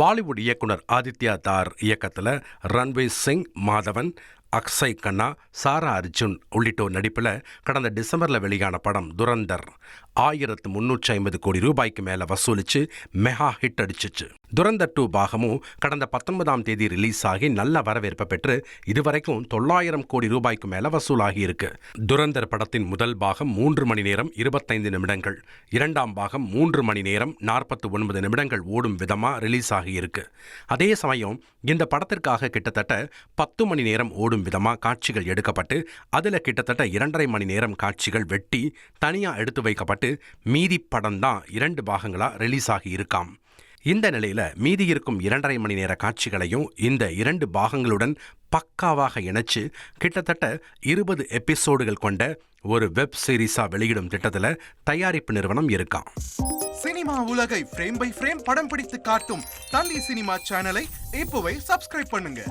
பாலிவுட் இயக்குனர் ஆதித்யா தார் இயக்கத்தில் ரன்வீர் சிங், மாதவன், அக்ஷய் கண்ணா, சாரா அர்ஜுன் உள்ளிட்டோர் நடிப்பில் கடந்த டிசம்பரில் வெளியான படம் துரந்தர் 1350 கோடி ரூபாய்க்கு மேலே வசூலிச்சு மெகா ஹிட் அடிச்சிச்சு. துரந்தர் 2 பாகமும் கடந்த 19ஆம் தேதி ரிலீஸ் ஆகி நல்ல வரவேற்பை பெற்று இதுவரைக்கும் 900 கோடி ரூபாய்க்கு மேலே வசூலாகி இருக்கு. துரந்தர் படத்தின் முதல் பாகம் 3 மணி நேரம் 25 நிமிடங்கள், இரண்டாம் பாகம் 3 மணி நேரம் 49 நிமிடங்கள் ஓடும் விதமாக ரிலீஸ் ஆகியிருக்கு. அதே சமயம் இந்த படத்திற்காக கிட்டத்தட்ட 10 மணி நேரம் ஓடும் விதமாக காட்சிகள் எடுக்கப்பட்டு அதில் கிட்டத்தட்ட 2.5 மணி நேரம் காட்சிகள் வெட்டி தனியாக எடுத்து வைக்கப்பட்டு மீதி படம் தான் 2 பாகங்களாக ரிலீஸ் ஆகி இருக்காம். இந்த நிலையில மீதி இருக்கும் 2.5 மணி நேர காட்சிகளையும் இந்த 2 பாகங்களுடன் பக்காவாக இணைச்சு கிட்டத்தட்ட 20 எபிசோடுகள் கொண்ட ஒரு வெப் சீரிஸா வெளியிடும் திட்டத்தில் தயாரிப்பு நிறுவனம் இருக்காம். சினிமா உலகை ஃப்ரேம் பை ஃப்ரேம் படம் பிடித்து காட்டும் தந்தி சினிமா சேனலை இப்போவே சப்ஸ்கிரைப் பண்ணுங்க.